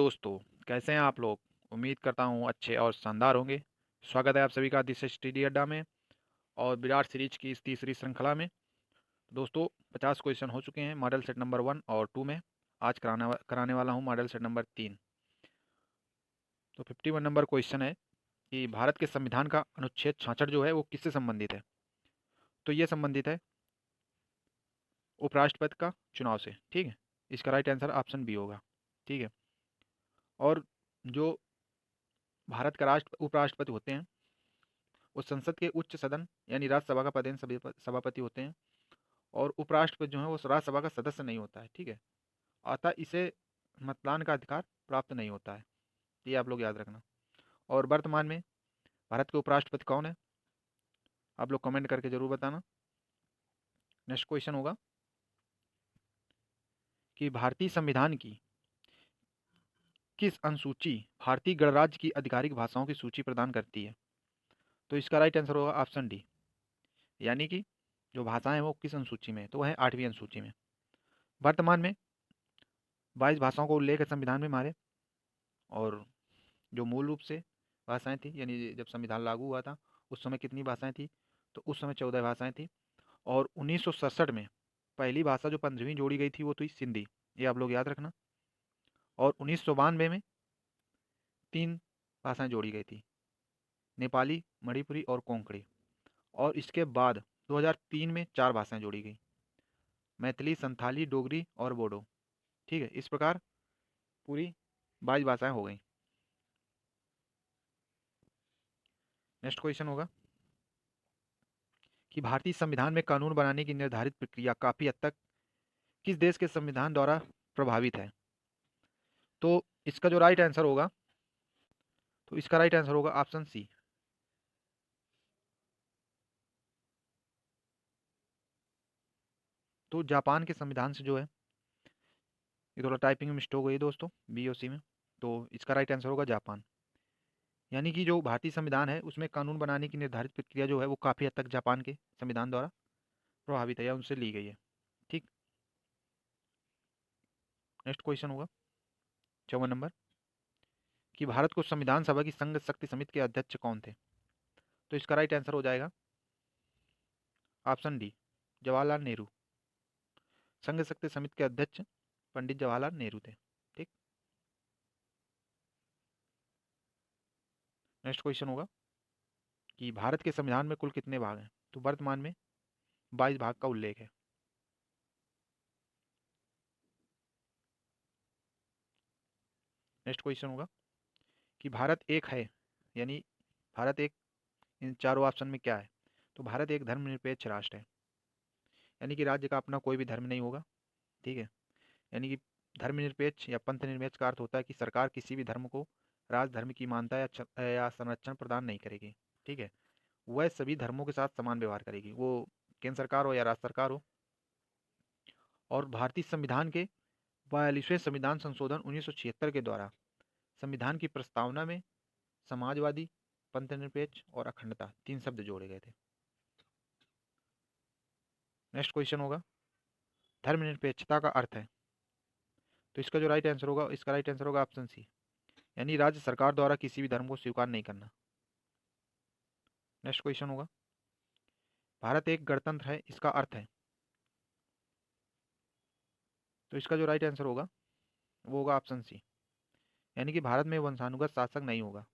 दोस्तों, कैसे हैं आप लोग? उम्मीद करता हूँ अच्छे और शानदार होंगे। स्वागत है आप सभी का दिस स्टडी अड्डा में और विराट सीरीज की इस तीसरी श्रृंखला में। दोस्तों, 50 क्वेश्चन हो चुके हैं मॉडल सेट नंबर 1 और 2 में। आज कराने वाला हूँ मॉडल सेट नंबर 3। तो 51 नंबर क्वेश्चन है कि भारत के संविधान का अनुच्छेद 66 जो है वो किससे संबंधित है? तो ये संबंधित है उपराष्ट्रपति का चुनाव से। ठीक है, इसका राइट आंसर ऑप्शन बी होगा। ठीक है, और जो भारत का उपराष्ट्रपति होते हैं वो संसद के उच्च सदन यानी राज्यसभा का पदेन सभापति होते हैं। और उपराष्ट्रपति जो है वो राज्यसभा का सदस्य नहीं होता है। ठीक है, अतः इसे मतदान का अधिकार प्राप्त नहीं होता है। ये आप लोग याद रखना। और वर्तमान में भारत के उपराष्ट्रपति कौन है? आप लोग कमेंट करके जरूर बताना। नेक्स्ट क्वेश्चन होगा कि भारतीय संविधान की किस अनुसूची भारतीय गणराज्य की आधिकारिक भाषाओं की सूची प्रदान करती है? तो इसका राइट आंसर होगा ऑप्शन डी, यानी कि जो भाषाएं हैं वो किस अनुसूची में है? तो वह है 8वीं अनुसूची में। वर्तमान में 22 भाषाओं को उल्लेख है संविधान में हमारे। और जो मूल रूप से भाषाएं थी, यानी जब संविधान लागू हुआ था उस समय कितनी भाषाएं थी? तो उस समय 14 भाषाएं थी। और 1967 में पहली भाषा जो 15वीं जोड़ी गई थी वो थी सिंधी। ये आप लोग याद रखना। और 1992 में 3 भाषाएं जोड़ी गई थी, नेपाली, मणिपुरी और कोंकणी। और इसके बाद 2003 में 4 भाषाएं जोड़ी गई, मैथिली, संथाली, डोगरी और बोडो। ठीक है, इस प्रकार पूरी 22 भाषाएं हो गई। नेक्स्ट क्वेश्चन होगा कि भारतीय संविधान में कानून बनाने की निर्धारित प्रक्रिया काफी हद तक किस देश के संविधान द्वारा प्रभावित है? तो इसका जो राइट आंसर होगा, तो इसका राइट आंसर होगा ऑप्शन सी। तो जापान के संविधान से जो है, ये थोड़ा टाइपिंग में मिस्टेक हो गई दोस्तों, बी और सी में। तो इसका राइट आंसर होगा जापान। यानी कि जो भारतीय संविधान है उसमें कानून बनाने की निर्धारित प्रक्रिया जो है वो काफ़ी हद तक जापान के संविधान द्वारा प्रभावित है या उनसे ली गई है। ठीक। नेक्स्ट क्वेश्चन होगा 54 नंबर कि भारत को संविधान सभा की संघ शक्ति समिति के अध्यक्ष कौन थे? तो इसका राइट आंसर हो जाएगा ऑप्शन डी, जवाहरलाल नेहरू। संघ शक्ति समिति के अध्यक्ष पंडित जवाहरलाल नेहरू थे। ठीक। नेक्स्ट क्वेश्चन होगा कि भारत के संविधान में कुल कितने भाग हैं? तो वर्तमान में 22 भाग का उल्लेख है। नेक्स्ट क्वेश्चन होगा कि भारत एक है, यानी भारत एक, इन चारों ऑप्शन में क्या है? तो भारत एक धर्मनिरपेक्ष राष्ट्र है, यानी कि राज्य का अपना कोई भी धर्म नहीं होगा। ठीक है, यानी कि धर्मनिरपेक्ष या पंथ निरपेक्ष का अर्थ होता है कि सरकार किसी भी धर्म को राजधर्म की मान्यता या संरक्षण प्रदान नहीं करेगी। ठीक है, वह सभी धर्मों के साथ समान व्यवहार करेगी, वो केंद्र सरकार हो या राज्य सरकार हो। और भारतीय संविधान के 42वें संविधान संशोधन 1976 के द्वारा संविधान की प्रस्तावना में समाजवादी, पंथनिरपेक्ष और अखंडता 3 शब्द जोड़े गए थे। नेक्स्ट क्वेश्चन होगा धर्मनिरपेक्षता का अर्थ है? तो इसका जो राइट आंसर होगा, इसका राइट आंसर होगा ऑप्शन सी, यानी राज्य सरकार द्वारा किसी भी धर्म को स्वीकार नहीं करना। नेक्स्ट क्वेश्चन होगा भारत एक गणतंत्र है, इसका अर्थ है? तो इसका जो राइट आंसर होगा वो होगा ऑप्शन सी, यानी कि भारत में वंशानुगत शासक नहीं होगा।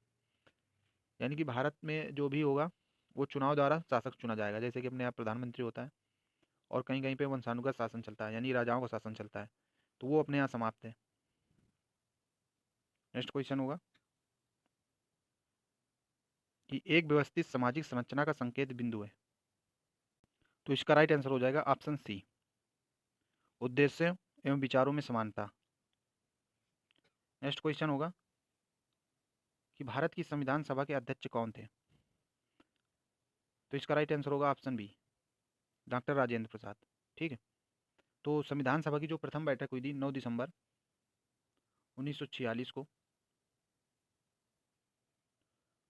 यानी कि भारत में जो भी होगा वो चुनाव द्वारा शासक चुना जाएगा, जैसे कि अपने यहाँ प्रधानमंत्री होता है। और कहीं कहीं पे वंशानुगत शासन चलता है, यानी राजाओं का शासन चलता है, तो वो अपने यहाँ समाप्त है। नेक्स्ट क्वेश्चन होगा कि एक व्यवस्थित सामाजिक संरचना का संकेत बिंदु है? तो इसका राइट आंसर हो जाएगा ऑप्शन सी, उद्देश्य एवं विचारों में समानता। नेक्स्ट क्वेश्चन होगा कि भारत की संविधान सभा के अध्यक्ष कौन थे? तो इसका राइट आंसर होगा option B, doctor Rajendra Prasad. ठीक है, तो संविधान सभा की जो प्रथम बैठक हुई थी 9 दिसंबर 1946 को,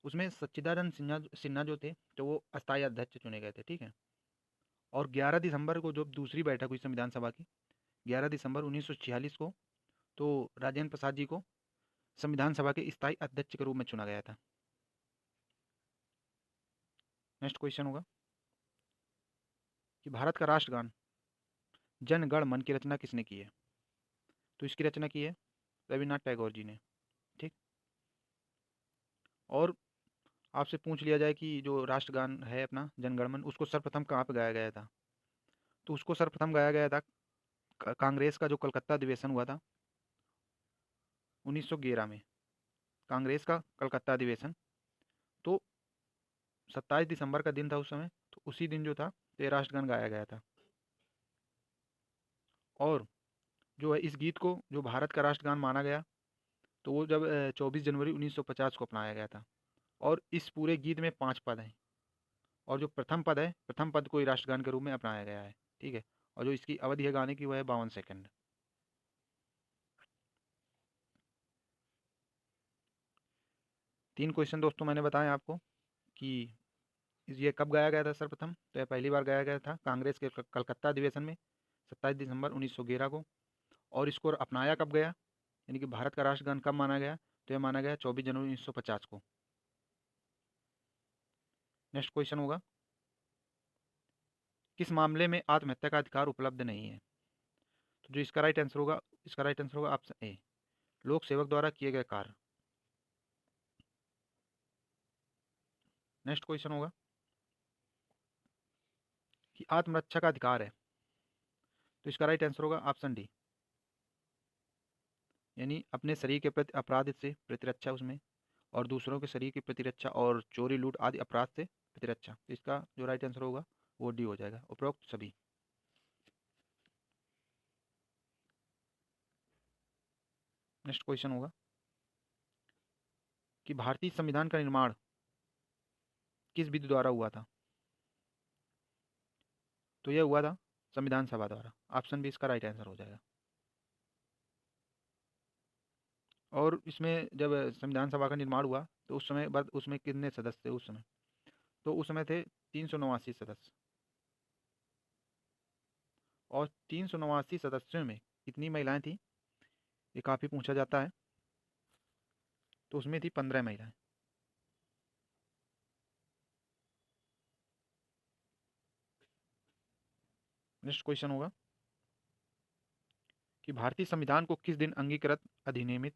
उसमें सच्चिदानंद सिन्हा सिन्हा जो थे तो वो अस्थायी अध्यक्ष चुने गए थे। ठीक है, और 11 दिसंबर को जो दूसरी बैठक हुई संविधान सभा की, 11 दिसंबर 1946 को, तो राजेंद्र प्रसाद जी को संविधान सभा के स्थायी अध्यक्ष के रूप में चुना गया था? नेक्स्ट क्वेश्चन होगा कि भारत का राष्ट्रगान जन गण मन की रचना किसने की है? तो इसकी रचना की है रविन्द्रनाथ टैगोर जी ने। ठीक। और आपसे पूछ लिया जाए कि जो राष्ट्रगान है अपना जनगण मन, उसको सर्वप्रथम कहाँ पे गाया गया था? तो उसको सर्वप्रथम गाया गया था कांग्रेस का जो कलकत्ता अधिवेशन हुआ था 1911 में। कांग्रेस का कलकत्ता अधिवेशन, तो 27 दिसंबर का दिन था उस समय, तो उसी दिन जो था ये राष्ट्रगान गाया गया था। और जो है इस गीत को जो भारत का राष्ट्रगान माना गया, तो वो जब 24 जनवरी 1950 को अपनाया गया था। और इस पूरे गीत में 5 पद हैं, और जो प्रथम पद है, प्रथम पद को ही राष्ट्रगान के रूप में अपनाया गया है। ठीक है। और जो इसकी अवधि है गाने की वह है 52 सेकंड। 3 क्वेश्चन दोस्तों मैंने बताया आपको कि ये कब गाया गया था सर्वप्रथम। तो यह पहली बार गाया गया था कांग्रेस के कलकत्ता अधिवेशन में 27 दिसंबर 1911 को। और इसको अपनाया कब गया, यानी कि भारत का राष्ट्रगान कब माना गया, तो यह माना गया 24 जनवरी 1950 को। नेक्स्ट क्वेश्चन होगा किस मामले में आत्महत्या का अधिकार उपलब्ध नहीं है? तो जो इसका राइट आंसर होगा, इसका राइट आंसर होगा ऑप्शन ए, लोक सेवक द्वारा किए गए कार्य। नेक्स्ट क्वेश्चन होगा कि आत्मरक्षा का अधिकार है, तो इसका राइट आंसर होगा ऑप्शन डी, यानी अपने शरीर के प्रति अपराध से प्रतिरक्षा उसमें, और दूसरों के शरीर की प्रतिरक्षा और चोरी लूट आदि अपराध से प्रतिरक्षा। तो इसका जो राइट आंसर होगा वो डी हो जाएगा, उपरोक्त सभी। नेक्स्ट क्वेश्चन होगा कि भारतीय संविधान का निर्माण किस विधि द्वारा हुआ था? तो यह हुआ था संविधान सभा द्वारा। ऑप्शन बी इसका राइट आंसर हो जाएगा। और इसमें जब संविधान सभा का निर्माण हुआ तो उस समय बाद उसमें कितने सदस्य थे उस समय? तो उस समय थे 389 सदस्य। और 389 सदस्यों में कितनी महिलाएं थी, ये काफ़ी पूछा जाता है। तो उसमें थी 15 महिलाएं। नेक्स्ट क्वेश्चन होगा कि भारतीय संविधान को किस दिन अंगीकृत, अधिनियमित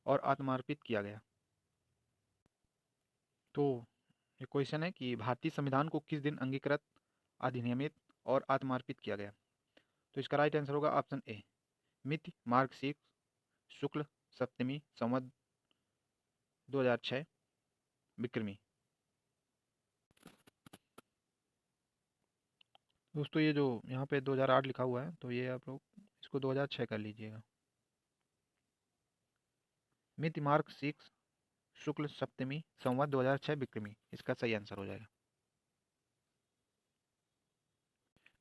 और आत्मार्पित किया गया? तो ये क्वेश्चन है कि भारतीय संविधान को किस दिन अंगीकृत, अधिनियमित और आत्मार्पित किया गया? तो इसका राइट आंसर होगा ऑप्शन ए, मिति मार्ग 6 शुक्ल सप्तमी संवत 2006 विक्रमी। दोस्तों ये जो यहाँ पे 2008 लिखा हुआ है, तो ये आप लोग इसको 2006 कर लीजिएगा। मिति मार्ग 6 शुक्ल सप्तमी संवत 2006 विक्रमी, इसका सही आंसर हो जाएगा।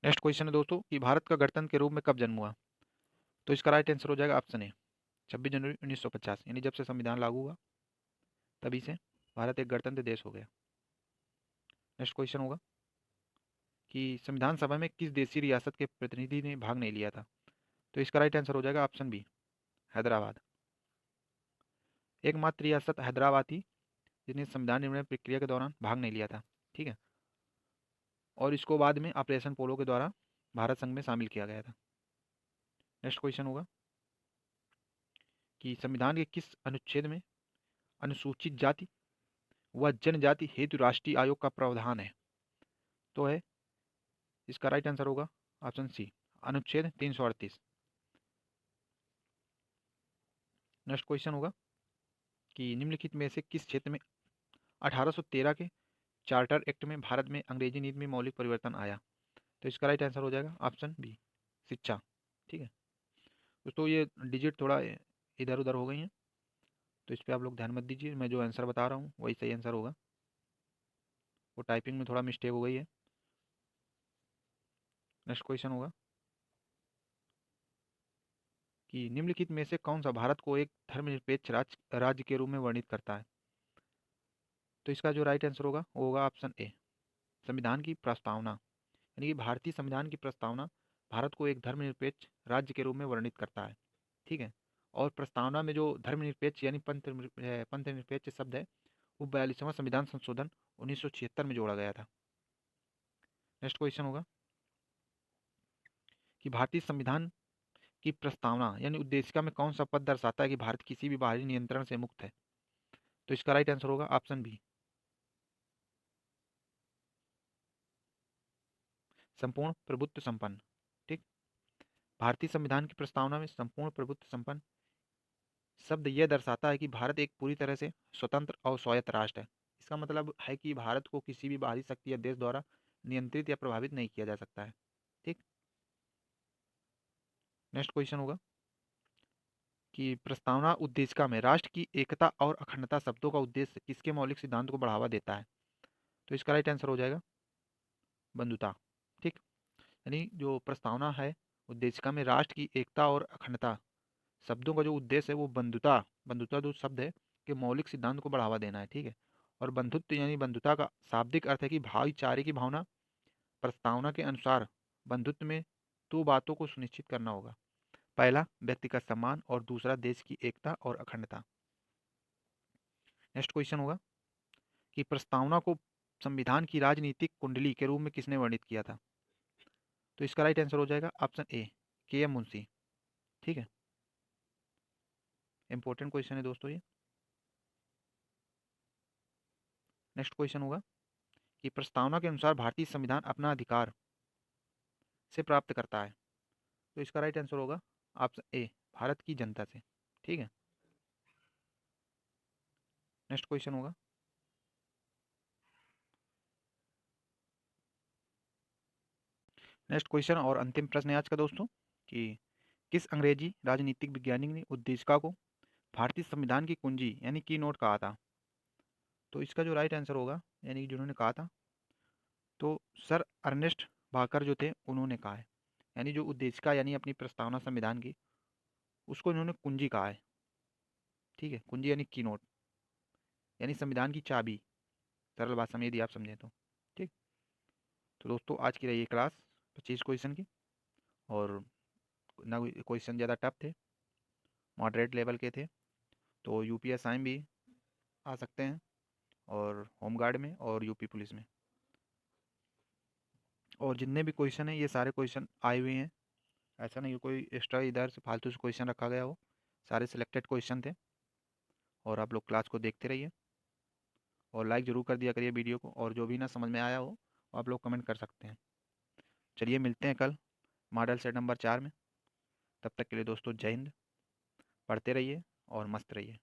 नेक्स्ट क्वेश्चन है दोस्तों कि भारत का गणतंत्र के रूप में कब जन्म हुआ? तो इसका राइट आंसर हो जाएगा ऑप्शन ए, 26 जनवरी 1950, यानी जब से संविधान लागू हुआ तभी से भारत एक गणतंत्र देश हो गया। नेक्स्ट क्वेश्चन होगा कि संविधान सभा में किस देशी रियासत के प्रतिनिधि ने भाग नहीं लिया था? तो इसका राइट आंसर हो जाएगा ऑप्शन बी, हैदराबाद। एकमात्र रियासत हैदराबाद थी जिसने संविधान निर्माण प्रक्रिया के दौरान भाग नहीं लिया था। ठीक है। और इसको बाद में ऑपरेशन पोलो के द्वारा भारत संघ में शामिल किया गया था। नेक्स्ट क्वेश्चन होगा कि संविधान के किस अनुच्छेद में अनुसूचित जाति व जनजाति हेतु राष्ट्रीय आयोग का प्रावधान है? तो है इसका राइट आंसर होगा ऑप्शन सी, अनुच्छेद 338। नेक्स्ट क्वेश्चन होगा कि निम्नलिखित में से किस क्षेत्र में 1813 के चार्टर एक्ट में भारत में अंग्रेजी नीति में मौलिक परिवर्तन आया? तो इसका राइट आंसर हो जाएगा ऑप्शन बी, शिक्षा। ठीक है दोस्तों, ये डिजिट थोड़ा इधर उधर हो गई हैं, तो इस पर आप लोग ध्यान मत दीजिए। मैं जो आंसर बता रहा हूँ वही सही आंसर होगा, वो टाइपिंग में थोड़ा मिस्टेक हो गई है। नेक्स्ट क्वेश्चन होगा कि निम्नलिखित में से कौन सा भारत को एक धर्मनिरपेक्ष राज्य के रूप में वर्णित करता है? तो इसका जो राइट आंसर होगा वो होगा ऑप्शन ए, संविधान की प्रस्तावना, यानी कि भारतीय संविधान की प्रस्तावना भारत को एक धर्मनिरपेक्ष राज्य के रूप में वर्णित करता है। ठीक है। और प्रस्तावना में जो धर्मनिरपेक्ष यानी पंथनिरपेक्ष शब्द है वो 42वां संविधान संशोधन 1976 में जोड़ा गया था। नेक्स्ट क्वेश्चन होगा कि भारतीय संविधान की प्रस्तावना यानी उद्देशिका में कौन सा पद दर्शाता है कि भारत किसी भी बाहरी नियंत्रण से मुक्त है? तो इसका राइट आंसर होगा ऑप्शन बी, संपूर्ण प्रभुत्व संपन्न। ठीक, भारतीय संविधान की प्रस्तावना में संपूर्ण प्रभुत्व संपन्न शब्द यह दर्शाता है कि भारत एक पूरी तरह से स्वतंत्र और स्वायत्त राष्ट्र है। इसका मतलब है कि भारत को किसी भी बाहरी शक्ति या देश द्वारा नियंत्रित या प्रभावित नहीं किया जा सकता है। ठीक, नेक्स्ट क्वेश्चन होगा कि प्रस्तावना उद्देशिका में राष्ट्र की एकता और अखंडता शब्दों का उद्देश्य किसके मौलिक सिद्धांत को बढ़ावा देता है? तो इसका राइट आंसर हो जाएगा बंधुता। ठीक, यानी जो प्रस्तावना है उद्देशिका में राष्ट्र की एकता और अखंडता शब्दों का जो उद्देश्य है वो बंधुता, बंधुता जो शब्द है के मौलिक सिद्धांत को बढ़ावा देना है। ठीक है, और बंधुत्व यानी बंधुता का शाब्दिक अर्थ है कि भाईचारे की भावना। प्रस्तावना के अनुसार बंधुत्व में दो बातों को सुनिश्चित करना होगा, पहला व्यक्तिगत सम्मान और दूसरा देश की एकता और अखंडता। नेक्स्ट क्वेश्चन होगा कि प्रस्तावना को संविधान की राजनीतिक कुंडली के रूप में किसने वर्णित किया था? तो इसका राइट आंसर हो जाएगा ऑप्शन ए, के एम मुंशी। ठीक है, इंपॉर्टेंट क्वेश्चन है दोस्तों ये। नेक्स्ट क्वेश्चन होगा कि प्रस्तावना के अनुसार भारतीय संविधान अपना अधिकार से प्राप्त करता है। तो इसका राइट आंसर होगा ऑप्शन ए, भारत की जनता से। ठीक है, नेक्स्ट क्वेश्चन होगा नेक्स्ट क्वेश्चन और अंतिम प्रश्न है आज का दोस्तों कि किस अंग्रेजी राजनीतिक वैज्ञानिक ने उद्देशिका को भारतीय संविधान की कुंजी यानी की नोट कहा था? तो इसका जो राइट आंसर होगा यानी जिन्होंने कहा था तो सर अर्नेस्ट भाकर जो थे उन्होंने कहा है। यानी जो उद्देशिका यानी अपनी प्रस्तावना संविधान की उसको इन्होंने कुंजी कहा है। ठीक है, कुंजी यानी की नोट यानी संविधान की चाबी, सरल भाषा में यदि आप समझें तो। ठीक, तो दोस्तों आज की रही ये क्लास 25 क्वेश्चन की, और ना क्वेश्चन ज़्यादा टफ थे, मॉडरेट लेवल के थे। तो यूपीएसआई भी आ सकते हैं और होमगार्ड में और यूपी पुलिस में। और जितने भी क्वेश्चन हैं ये सारे क्वेश्चन आए हुए हैं, ऐसा नहीं कि कोई एक्स्ट्रा इधर से फालतू से क्वेश्चन रखा गया हो, सारे सिलेक्टेड क्वेश्चन थे। और आप लोग क्लास को देखते रहिए और लाइक ज़रूर कर दिया करिए वीडियो को, और जो भी ना समझ में आया हो आप लोग कमेंट कर सकते हैं। चलिए मिलते हैं कल मॉडल सेट नंबर 4 में। तब तक के लिए दोस्तों जय हिंद, पढ़ते रहिए और मस्त रहिए।